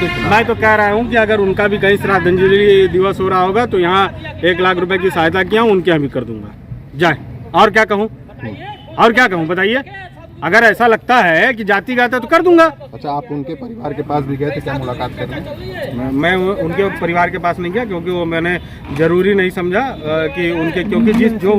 किसके खिलाफ? मैं तो कह रहा हूँ कि अगर उनका भी कहीं श्रद्धांजलि दिवस हो रहा होगा तो यहाँ 1 लाख रुपए की सहायता किया उनके यहाँ भी कर दूंगा। जाए और क्या कहूँ, और क्या कहूँ बताइए। अगर ऐसा लगता है कि जातिगत है तो कर दूंगा। अच्छा, आप उनके परिवार के पास भी गए थे क्या मुलाकात करने? मैं उनके परिवार के पास नहीं गया क्योंकि वो मैंने जरूरी नहीं समझा कि उनके, क्योंकि जो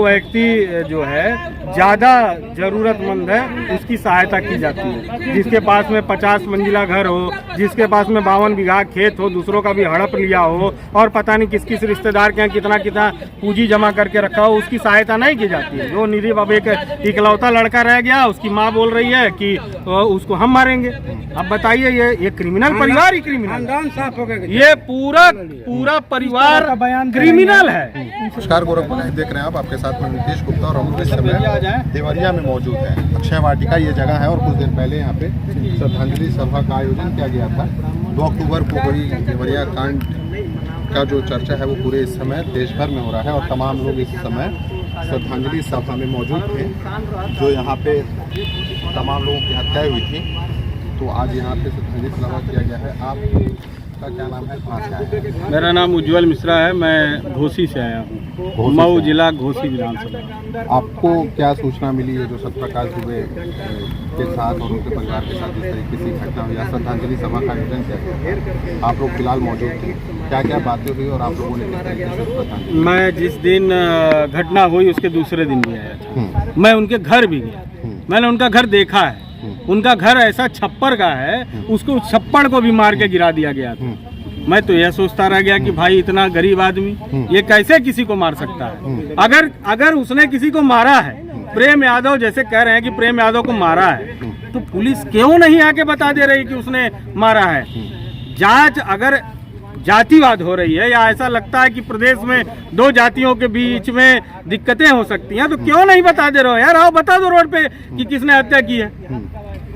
व्यक्ति जो है ज़्यादा ज़रूरतमंद है उसकी सहायता की जाती है। जिसके पास में 50 मंजिला घर हो, जिसके पास में 52 बीघा खेत हो, दूसरों का भी हड़प लिया हो और पता नहीं किस किस रिश्तेदार के यहाँ कितना कितना पूंजी जमा करके रखा हो, उसकी सहायता नहीं की जाती है। जो निरीह अब एक इकलौता लड़का रह गया, उसकी माँ बोल रही है कि उसको हम मारेंगे। अब बताइए, ये क्रिमिनल परिवार ही क्रिमिनल, साफ हो गया। ये पूरा परिवार क्रिमिनल है। नमस्कार गोरखपुर लाइव देख रहे हैं आप, आपके साथ में नीतीश गुप्ता और हम इस समय देवरिया में मौजूद है। अक्षय वाटिका ये जगह है और कुछ दिन पहले यहाँ पे श्रद्धांजलि सभा का आयोजन किया गया था। 2 अक्टूबर को हुई देवरिया कांड का जो चर्चा है वो पूरे इस समय देश भर में हो रहा है और तमाम लोग इस समय श्रद्धांजलि सभा में मौजूद थे जो यहाँ पे तमाम लोगों की हत्याएं हुई थी। तो आज यहाँ पे श्रद्धांजलि सभा किया गया है। आपका क्या नाम है, कहाँ से आए हैं? मेरा नाम उज्जवल मिश्रा है, मैं घोसी से आया हूँ, मऊ जिला घोसी विधानसभा। आपको क्या सूचना मिली है जो सत्यप्रकाश दुबे के साथ और उनके परिवार के साथ जिस तरीके से घटना हुई, श्रद्धांजलि सभा का आयोजन किया गया, आप लोग फिलहाल मौजूद थे, क्या क्या बातें हुई और आप लोगों ने किस तरीके से श्रद्धांजलि? मैं जिस दिन घटना हुई उसके दूसरे दिन भी आया था। मैं उनके घर भी गया, मैंने उनका घर देखा है। उनका घर ऐसा छप्पर का है, उसको छप्पड़ को भी मार के गिरा दिया गया था। मैं तो यह सोचता रह गया कि भाई इतना गरीब आदमी ये कैसे किसी को मार सकता है। अगर उसने किसी को मारा है, प्रेम यादव जैसे कह रहे हैं कि प्रेम यादव को मारा है, तो पुलिस क्यों नहीं आके बता दे रही कि उसने मारा है। जांच अगर जातिवाद हो रही है या ऐसा लगता है कि प्रदेश में 2 जातियों के बीच में दिक्कतें हो सकती हैं, तो क्यों नहीं बता दे रहे हो यार। आओ बता दो रोड पे कि किसने हत्या की है।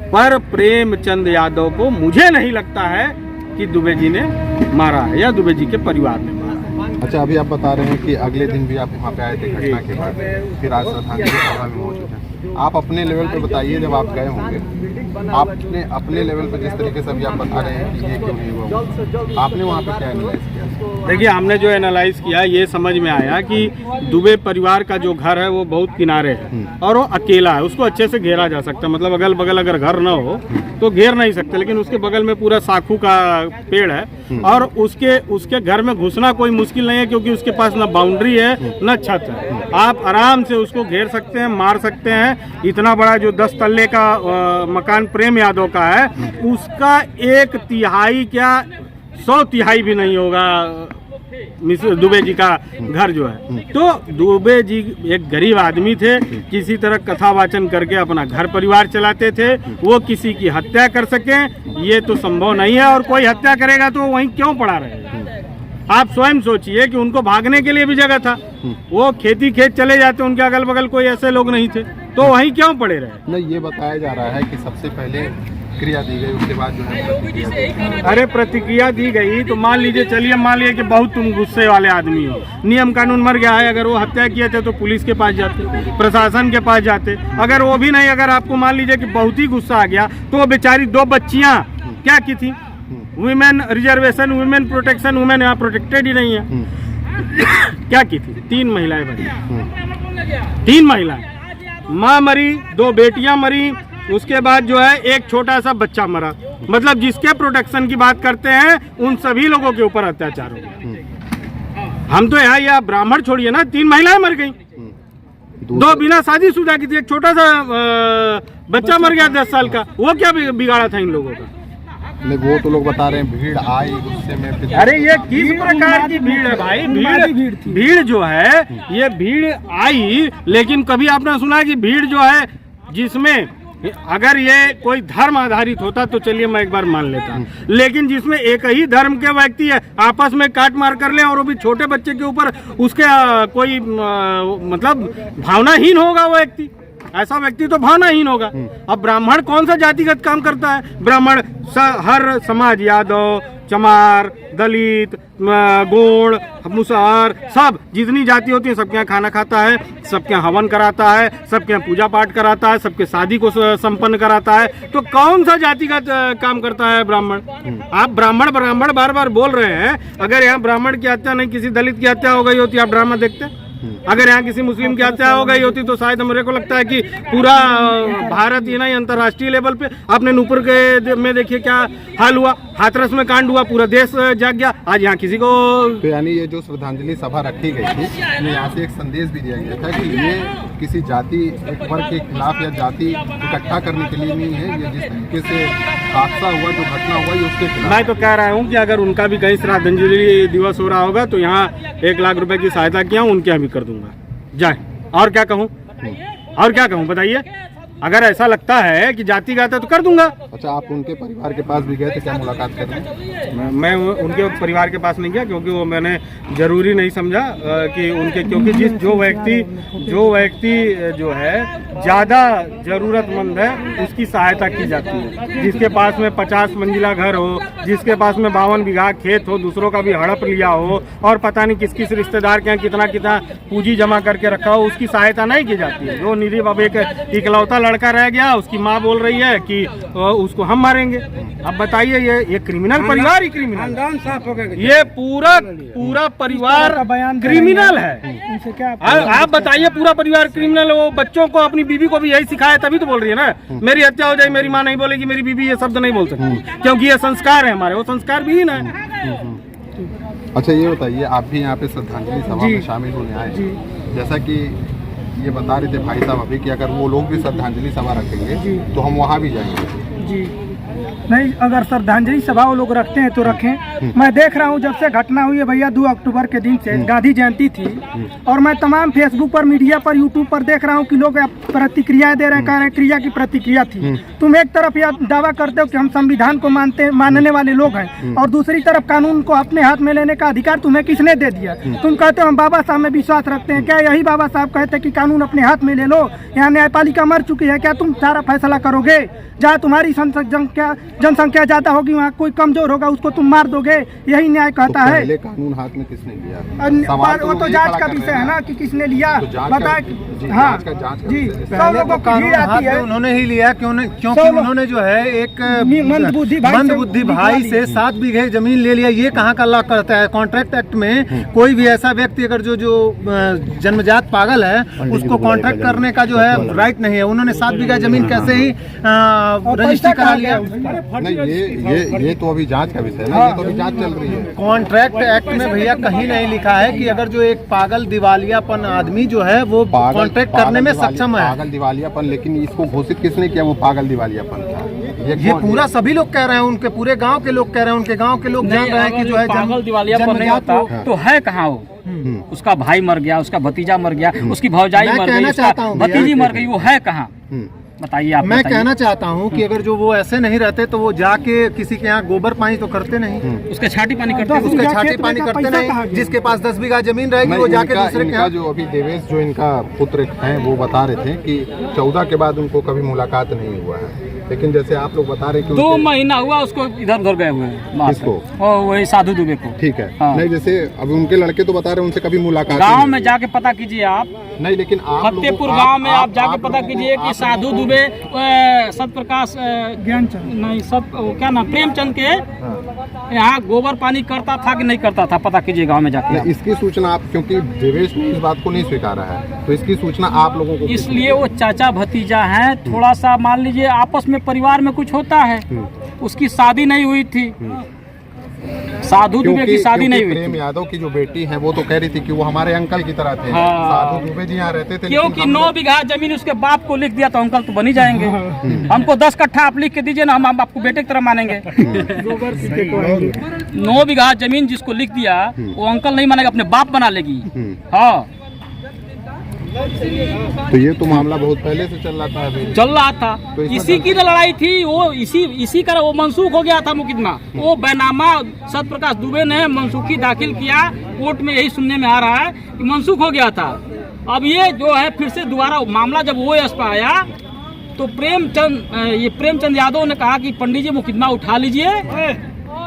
पर प्रेमचंद यादव को मुझे नहीं लगता है कि दुबे जी ने मारा है या दुबे जी के परिवार ने मारा है। अच्छा, अभी आप बता रहे हैं कि अगले दिन भी आप वहाँ पे आए थे घटना के बाद, फिर आज श्रद्धांजलि सभा में मौजूद हैं। आप अपने लेवल पे बताइए, जब आप गए होंगे आपने अपने लेवल पे जिस तरीके से अभी आप बता रहे हैं कि ये क्यों नहीं हुआ, आपने वहाँ पे क्या एनालाइज किया? देखिए, हमने जो एनालाइज किया ये समझ में आया कि दुबे परिवार का जो घर है वो बहुत किनारे है और वो अकेला है। उसको अच्छे से घेरा जा सकता है, मतलब अगल बगल अगर घर ना हो तो घेर नहीं सकते, लेकिन उसके बगल में पूरा साखू का पेड़ है और उसके घर में घुसना कोई मुश्किल नहीं है क्योंकि उसके पास ना बाउंड्री है ना छत है। आप आराम से उसको घेर सकते हैं, मार सकते हैं। इतना बड़ा जो 10 तल्ले का मकान प्रेम यादव का है, उसका 1/3 क्या 100/3 भी नहीं होगा दुबे जी का घर जो है। तो दुबे जी एक गरीब आदमी थे, किसी तरह कथा वाचन करके अपना घर परिवार चलाते थे। वो किसी की हत्या कर सकें ये तो संभव नहीं है, और कोई हत्या करेगा तो वहीं क्यों पड़ा रहेगा। आप स्वयं सोचिए कि उनको भागने के लिए भी जगह था, वो खेती खेत चले जाते, उनके अगल बगल कोई ऐसे लोग नहीं थे, तो वहीं क्यों पड़े रहे। नहीं, ये बताया जा रहा है कि सबसे पहले क्रिया दी गई, उसके बाद जो है अरे प्रतिक्रिया दी गई तो मान लीजिए, चलिए मान लीजिए कि बहुत तुम गुस्से वाले आदमी हो, नियम कानून मर गया है। अगर वो हत्या किए थे तो पुलिस के पास जाते, प्रशासन के पास जाते। अगर वो भी नहीं, अगर आपको मान लीजिए कि बहुत ही गुस्सा आ गया तो वो बेचारी 2 बच्चियां क्या की थी, women reservation, women protection, women यहाँ प्रोटेक्टेड ही नहीं है, क्या की थी। 3 महिलाएं मरी, 3 महिलाएं, माँ मरी, 2 बेटियां मरी, उसके बाद जो है एक छोटा सा बच्चा मरा। मतलब जिसके प्रोटेक्शन की बात करते हैं उन सभी लोगों के ऊपर अत्याचार हो गया। हम तो यहाँ या ब्राह्मण छोड़िए ना, 3 महिलाएं मर गई, 2 बिना शादीशुदा की थी, एक छोटा सा बच्चा मर गया 10 साल का। वो क्या बिगाड़ा था इन लोगों का। नहीं, वो तो लोग बता रहे हैं भीड़ आई गुस्से में। अरे ये किस प्रकार की भीड़ है भाई, भीड़ जो है ये भीड़ आई, लेकिन कभी आपने सुना कि भीड़ जो है जिसमें अगर ये कोई धर्म आधारित होता तो चलिए मैं एक बार मान लेता, लेकिन जिसमें एक ही धर्म के व्यक्ति है आपस में काट मार कर ले और वो भी छोटे बच्चे के ऊपर उसके कोई मतलब भावनाहीन होगा वो व्यक्ति, ऐसा व्यक्ति तो भावनाहीन होगा। अब ब्राह्मण कौन सा जातिगत काम करता है, ब्राह्मण हर समाज, यादव, चमार, दलित, गोंड, मुसहर, सब जितनी जाति होती है सबके यहाँ खाना खाता है, सबके यहाँ हवन कराता है, सबके यहाँ पूजा पाठ कराता है, सबके शादी को संपन्न कराता है। तो कौन सा जातिगत काम करता है ब्राह्मण? आप ब्राह्मण ब्राह्मण बार बार बोल रहे हैं। अगर यहाँ ब्राह्मण की हत्या नहीं, किसी दलित की हत्या हो गई होती, आप ड्रामा देखते? अगर यहाँ किसी मुस्लिम की हत्या हो गई होती तो शायद मेरे को लगता है कि पूरा भारत ही नहीं अंतर्राष्ट्रीय लेवल पे, आपने नूपुर के में देखिए क्या हाल हुआ, हाथरस में कांड हुआ, पूरा देश जाग गया। आज यहाँ किसी को तो यानी ये जो श्रद्धांजलि सभा रखी गई थी, यहाँ से एक संदेश भी दिया गया था कि ये किसी जाति एक वर्ग के खिलाफ या जाति इकट्ठा करने के लिए नहीं है। ये जिस तरीके से हादसा हुआ, जो घटना हुआ, ये उसके खिलाफ। मैं तो कह रहा हूँ कि अगर उनका भी कहीं श्रद्धांजलि दिवस हो रहा होगा तो यहाँ 1 लाख रुपए की सहायता किया, उनके यहाँ भी कर दूंगा। जाए और क्या कहूँ, और क्या कहूँ बताइए? अगर ऐसा लगता है कि जातिगत है तो कर दूंगा। अच्छा, आप उनके परिवार के पास भी गए थे क्या मुलाकात करने? मैं उनके परिवार के पास नहीं गया, क्योंकि वो मैंने जरूरी नहीं समझा कि उनके, क्योंकि जो व्यक्ति जो है ज़्यादा ज़रूरतमंद है उसकी सहायता की जाती है। जिसके पास में 50 मंजिला घर हो, जिसके पास में 52 बीघा खेत हो, दूसरों का भी हड़प लिया हो और पता नहीं किस किस रिश्तेदार के यहाँ कितना कितना पूंजी जमा करके रखा हो, उसकी सहायता नहीं की जाती है। जो निधि अब एक इकलौता लड़का रह गया, उसकी माँ बोल रही है कि उसको हम मारेंगे। अब बताइए, ये क्रिमिनल परिवार ही क्रिमिनल, साफ हो गया। ये पूरा परिवार क्रिमिनल है। आप बताइए, पूरा परिवार क्रिमिनल। वो बच्चों को, अपनी बीवी को भी यही सिखाया, तभी तो बोल रही है ना मेरी हत्या हो जाए, मेरी माँ नहीं बोलेगी, मेरी बीवी ये शब्द नहीं बोल सकती, क्योंकि ये संस्कार है हमारे, वो संस्कार भी ना है। अच्छा, ये बताइए, आप भी यहाँ पे श्रद्धांजलि सभा में शामिल होने आए, जैसा कि ये बता रहे थे भाई साहब अभी कि अगर वो लोग भी श्रद्धांजलि सभा रखेंगे तो हम वहाँ भी जाएंगे। जी नहीं, अगर श्रद्धांजलि सभा वो लोग रखते हैं तो रखें। मैं देख रहा हूँ जब से घटना हुई है भैया 2 अक्टूबर के दिन से, गांधी जयंती थी, और मैं तमाम फेसबुक पर, मीडिया पर, यूट्यूब पर देख रहा हूँ कि लोग प्रतिक्रियाएं दे रहे हैं, कह रहे हैं क्रिया की प्रतिक्रिया थी। तुम एक तरफ यह दावा करते हो कि हम संविधान को मानने वाले लोग हैं, और दूसरी तरफ कानून को अपने हाथ में लेने का अधिकार तुम्हें किसने दे दिया? तुम कहते हो हम बाबा साहब में विश्वास रखते हैं। क्या यही बाबा साहब कहते कि कानून अपने हाथ में ले लो? यहाँ न्यायपालिका मर चुकी है, क्या तुम सारा फैसला करोगे? जहाँ तुम्हारी जनसंख्या ज्यादा होगी, वहाँ कोई कमजोर होगा उसको तुम मार दोगे? यही न्याय कहता है। पहले कानून हाथ में किसने लिया? वो तो जांच का विषय है ना कि किसने लिया, बताए। हाँ जी, सब लोगों को भीड़ आती है, उन्होंने ही लिया, क्योंकि उन्होंने जो है एक मंदबुद्धि भाई से 7 बीघे जमीन ले लिया। ये कहाँ का लॉ करता है? कॉन्ट्रैक्ट एक्ट में कोई भी ऐसा व्यक्ति अगर जो जन्मजात पागल है उसको कॉन्ट्रैक्ट करने का जो है राइट नहीं है। उन्होंने 7 बीघा जमीन कैसे ही रजिस्ट्री करा लिया? नहीं, ये तो अभी जांच का विषय है ना, ये तो अभी जांच चल रही है। कॉन्ट्रैक्ट एक्ट में भैया कहीं नहीं लिखा है कि अगर जो एक पागल दिवालियापन आदमी जो है वो कॉन्ट्रैक्ट करने में सक्षम है। पागल दिवालियापन, लेकिन इसको घोषित किसने किया वो पागल दिवालियापन था? ये पूरा सभी लोग कह रहे हैं, उनके पूरे गांव के लोग कह रहे हैं, उनके गांव के लोग जान रहे हैं कि जो है पागल दिवालियापन नहीं होता तो है कहाँ वो? उसका भाई मर गया, उसका भतीजा मर गया, उसकी भौजाई मर गई, उसका भतीजी मर गई, वो है कहाँ? बताइए आप। मैं कहना चाहता हूँ कि अगर जो वो ऐसे नहीं रहते तो वो जाके किसी के यहाँ गोबर पानी तो करते नहीं, उसके छाती पानी करते, उसके छाती पानी करते नहीं। जिसके पास 10 बीघा जमीन रहेगी वो जाके दूसरे के यहाँ। जो अभी देवेश जो इनका पुत्र हैं वो बता रहे थे कि 14 के बाद उनको कभी मुलाकात नहीं हुआ है, लेकिन जैसे आप लोग बता रहे कि 2 महीना हुआ उसको इधर उधर गए हुए हैं। किसको? वही साधु दुबे को। ठीक है। हाँ। नहीं, जैसे अभी उनके लड़के तो बता रहे हैं उनसे कभी मुलाकात गांव में जाके पता कीजिए आप। नहीं, लेकिन फतेहपुर गांव में आप जाके पता कीजिए कि साधु दुबे सतप्रकाश ज्ञानचंद नहीं, क्या नाम, प्रेमचंद के यहाँ गोबर पानी करता था कि नहीं करता था, पता कीजिए गांव में जाके। इसकी सूचना आप, क्योंकि देवेश ने इस बात को नहीं स्वीकारा है, तो इसकी सूचना आप लोगों को, इसलिए वो चाचा भतीजा हैं, थोड़ा सा मान लीजिए आपस में परिवार में कुछ होता है। उसकी शादी नहीं हुई थी, साधु दुबे की शादी नहीं हुई। प्रेम यादव की जो बेटी है वो तो कह रही थी कि वो हमारे अंकल की तरह थे। हाँ। साधु दुबे जी यहाँ रहते थे, क्योंकि 9 बीघा जमीन उसके बाप को लिख दिया तो अंकल तो बन ही जाएंगे। हमको 10 कट्ठा आप लिख के दीजिए ना, हम आपको बेटे की तरह मानेंगे। 9 बीघा जमीन जिसको लिख दिया वो अंकल नहीं मानेगा, अपने बाप बना लेगी। हाँ, तो ये तो मामला बहुत पहले से चल रहा था। अभी चल रहा था, तो इसी की लड़ाई थी। वो इसी का वो मनसूख हो गया था मुकदमा। वो बैनामा सतप्रकाश दुबे ने मनसूखी दाखिल किया, कोर्ट में यही सुनने में आ रहा है कि मनसूख हो गया था। अब ये जो है फिर से दोबारा मामला जब OAS पर आया तो प्रेमचंद यादव ने कहा कि पंडित जी मुकदमा उठा लीजिए,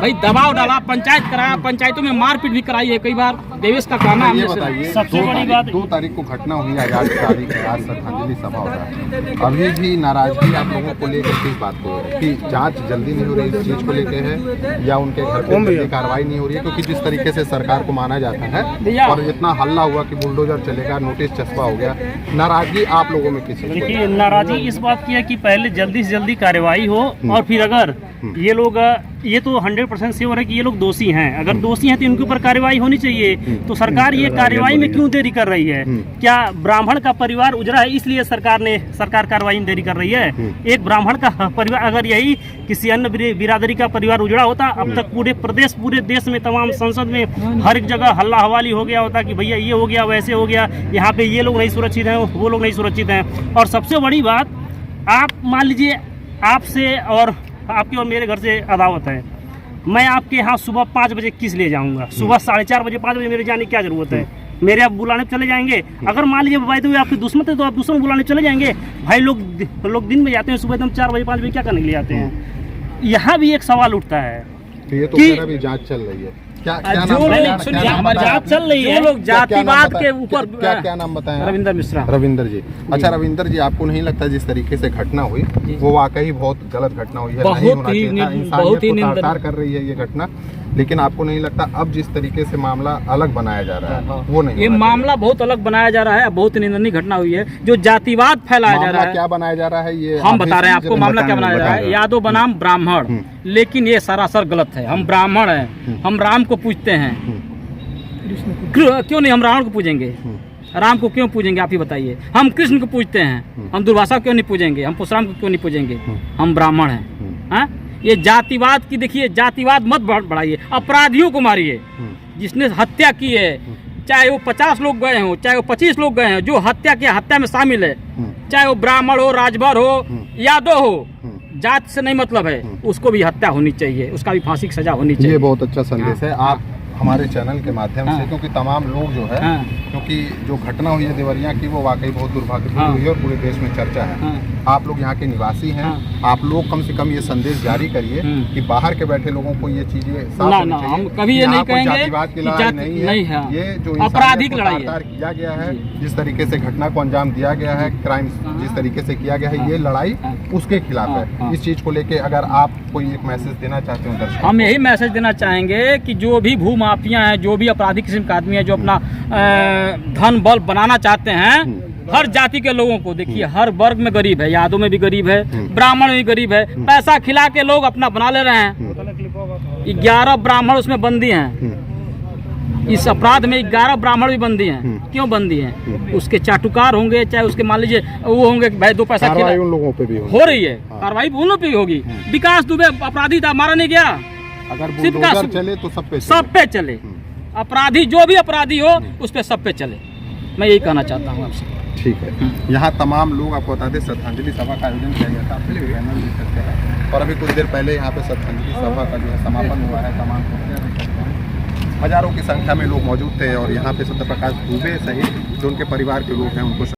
भाई दबाव डाला, पंचायत कराया, पंचायतों में मारपीट भी कराई है कई बार। देवेश का कहना है ये हमने सुना। बताइए, सबसे बड़ी बात 2 तारीख को घटना हुई, आज तारीख है, आज श्रद्धांजलि सभा हो रहा है। अभी भी नाराजगी आप लोगों को लेकर किस बात को है कि जांच जल्दी नहीं हो रही, इस चीज को लेकर है या उनके घर पे जल्दी कार्रवाई नहीं हो रही है? क्योंकि जिस तरीके से सरकार को माना जाता है और इतना हल्ला हुआ कि बुलडोजर चलेगा, नोटिस चस्पा हो गया, नाराजगी आप लोगों में किस? देखिए, नाराजगी इस बात की है कि पहले जल्दी से जल्दी कार्रवाई हो और फिर अगर ये लोग, ये तो 100% श्योर है कि ये लोग दोषी हैं, अगर दोषी हैं तो इनके ऊपर कार्रवाई होनी चाहिए। तो सरकार ये कार्रवाई में क्यों देरी कर रही है? क्या ब्राह्मण का परिवार उजड़ा है इसलिए सरकार कार्रवाई में देरी कर रही है? एक ब्राह्मण का परिवार, अगर यही किसी अन्य बिरादरी का परिवार उजड़ा होता, अब तक पूरे देश में तमाम संसद में हर एक जगह हल्ला हवाली हो गया होता कि भैया ये हो गया, वैसे हो गया, यहाँ पे ये लोग नहीं सुरक्षित हैं, वो लोग नहीं सुरक्षित हैं। और सबसे बड़ी बात, आप मान लीजिए आपसे और आपके और मेरे घर से अदावत है, मैं आपके यहाँ सुबह 5 बजे किस लिए जाऊँगा? सुबह 4:30 बजे 5 बजे मेरे जाने की क्या जरूरत है? मेरे आप बुलाने चले जाएंगे। अगर मान लीजिए भाई तो आपके दुश्मन थे तो आप दुश्मन बुलाने चले जाएंगे। भाई लोग दिन में जाते हैं, सुबह एकदम 4 बजे 5 बजे क्या करने के लिए आते हैं? यहाँ भी एक सवाल उठता है ये तो कह रहा भी जांच चल रही है। क्या हमारी जांच चल रही है, लोग जातिवाद के ऊपर। क्या नाम बताएं? रविंद्र मिश्रा। रविंदर जी, अच्छा रविंदर जी, आपको नहीं लगता जिस तरीके से घटना हुई वो वाकई बहुत गलत घटना हुई है? नहीं होना चाहिए था, इंसानियत को तार-तार कर रही है ये घटना, लेकिन आपको नहीं लगता अब जिस तरीके से मामला अलग बनाया जा रहा है वो नहीं? ये मामला बहुत अलग बनाया जा रहा है, बहुत निंदनीय घटना हुई है। जो जातिवाद फैलाया जा रहा है, क्या बनाया जा रहा है ये हम बता रहे हैं आपको। मामला क्या बनाया जा रहा है? यादव बनाम ब्राह्मण, लेकिन ये सरासर गलत है। हम ब्राह्मण हैं, हम राम को पूजते हैं, क्यों नहीं हम रावण को पूजेंगे? राम को क्यों पूजेंगे आप ही बताइए? हम कृष्ण को पूजते हैं, हम दुर्वासा क्यों नहीं पूजेंगे? हम परशुराम को क्यों नहीं पूजेंगे? हम ब्राह्मण हैं। ये जातिवाद की, देखिए जातिवाद मत बढ़ाइए, अपराधियों को मारिए। जिसने हत्या की है, चाहे वो 50 लोग गए हों, चाहे वो 25 लोग गए हों, जो हत्या में शामिल है, चाहे वो ब्राह्मण हो, राजभर हो, यादव हो, जात से नहीं मतलब है, उसको भी हत्या होनी चाहिए, उसका भी फांसी की सजा होनी चाहिए। ये बहुत अच्छा संदेश है आप हमारे चैनल के माध्यम से, क्योंकि तमाम लोग जो है, क्योंकि जो घटना हुई है देवरिया की वो वाकई बहुत दुर्भाग्यपूर्ण हुई है और पूरे देश में चर्चा है। आप लोग यहाँ के निवासी हैं, आप लोग कम से कम ये संदेश जारी करिए कि बाहर के बैठे लोगों को ये चीजें साफ होनी चाहिए। हम कभी ये नहीं कहेंगे जातिवाद की लड़ाई नहीं है, ये जो आपराधिक लड़ाई किया गया है, जिस तरीके से घटना को अंजाम दिया गया है, क्राइम जिस तरीके से किया गया है, ये लड़ाई उसके खिलाफ है। इस चीज को लेके अगर आप कोई एक मैसेज देना चाहते हो दर्शकों? हम यही मैसेज देना चाहेंगे कि जो भी भू माफिया हैं, जो भी आपराधिक किस्म के आदमी है, जो अपना धन बल बनाना चाहते हैं, हर जाति के लोगों को, देखिए हर वर्ग में गरीब है, यादव में भी गरीब है, ब्राह्मण में भी गरीब है, पैसा खिला के लोग अपना बना ले रहे हैं। 11 ब्राह्मण उसमें बंदी हैं, इस अपराध में 11 ब्राह्मण भी बंदी हैं। क्यों बंदी हैं? उसके चाटुकार होंगे, चाहे उसके मान लीजिए वो होंगे भाई 2 पैसा खिला, उन लोगों पे भी हो रही है कार्रवाई, उन लोगों पे भी होगी। विकास दुबे अपराधी था, मारा नहीं गया, अगर बुलडोजर चले तो सब पे चले। अपराधी जो भी अपराधी हो उस पे सब पे चले, मैं यही कहना चाहता हूँ आपसे। ठीक है, यहाँ तमाम लोग आपको बता दें श्रद्धांजलि सभा का आयोजन किया गया था, आप चैनल देख सकते हैं, और अभी कुछ देर पहले यहाँ पे श्रद्धांजलि सभा का जो है समापन हुआ है। तमाम हजारों की संख्या में लोग मौजूद थे और यहाँ पे सत्यप्रकाश दुबे सहित जो उनके परिवार के लोग हैं उनको